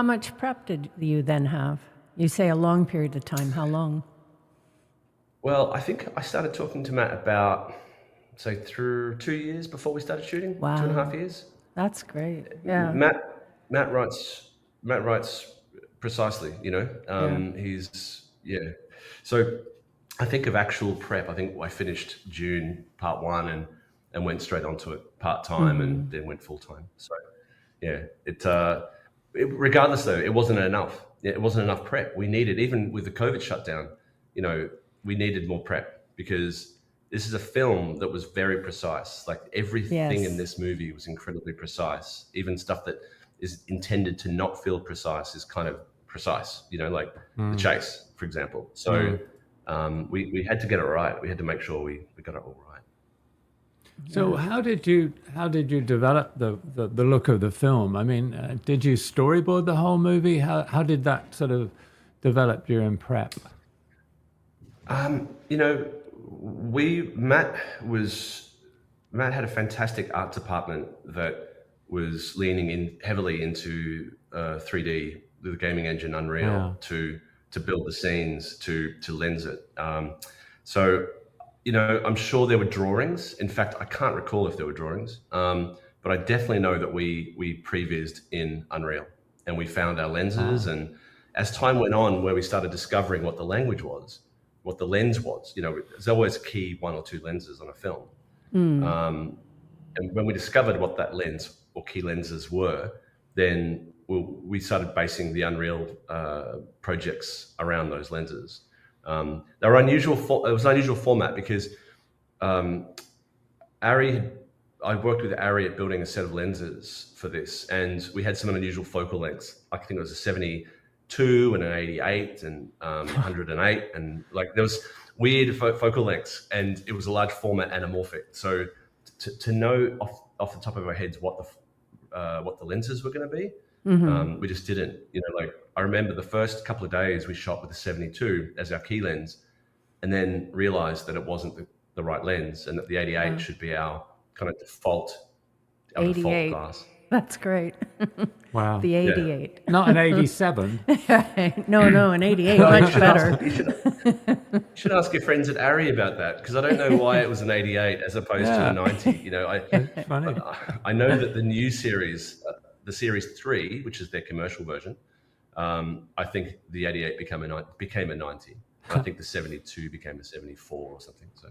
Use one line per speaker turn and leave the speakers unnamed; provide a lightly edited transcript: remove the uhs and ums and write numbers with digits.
How much prep did you then have? You say a long period of time. How long?
Well, I think I started talking to Matt about, say, through 2 years before we started shooting, two and a half
Wow,
years.
that's great. Yeah,
Matt writes precisely.
yeah.
Yeah. So I think of actual prep. I think I finished June part one and went straight onto it part time and then went full time. So yeah, regardless though, it wasn't enough. Yeah, it wasn't enough prep. We needed, even with the COVID shutdown, you know, we needed more prep because this is a film that was very precise. Like everything in
Yes.
this movie was incredibly precise. Even stuff that is intended to not feel precise is kind of precise. Like the chase, for example. So we had to get it right. We had to make sure we got it all right.
So how did you develop the look of the film? I mean, did you storyboard the whole movie? How did that sort of develop during prep?
You know, we Matt had a fantastic art department that was leaning in heavily into 3D, the gaming engine Unreal,
Yeah.
to build the scenes, to lens it. So, I'm sure there were drawings. In fact, I can't recall if there were drawings, but I definitely know that we prevised in Unreal and we found our lenses.
Wow.
And as time went on, where we started discovering what the language was, what the lens was, there's always key one or two lenses on a film. And when we discovered what that lens or key lenses were, then we started basing the Unreal projects around those lenses. They were unusual. It was an unusual format because I worked with Ari at building a set of lenses for this, and we had some unusual focal lengths. I think it was a 72 and an 88 and 108, and like there was weird focal lengths, and it was a large format anamorphic. So to know off the top of our heads what the lenses were going to be, we just didn't. Like I remember the first couple of days we shot with a 72 as our key lens, and then realized that it wasn't the right lens, and that the 88 should be our kind of default
88.
glass.
That's great.
Wow.
The 88.
Not an 87.
No, an 88, much better.
You should ask your friends at Ari about that, because I don't know why it was an 88 as opposed to
Yeah.
a 90.
Funny.
I know that the new series, the series 3, which is their commercial version, I think the 88 became a 90. And I think the 72 became a 74 or something. So.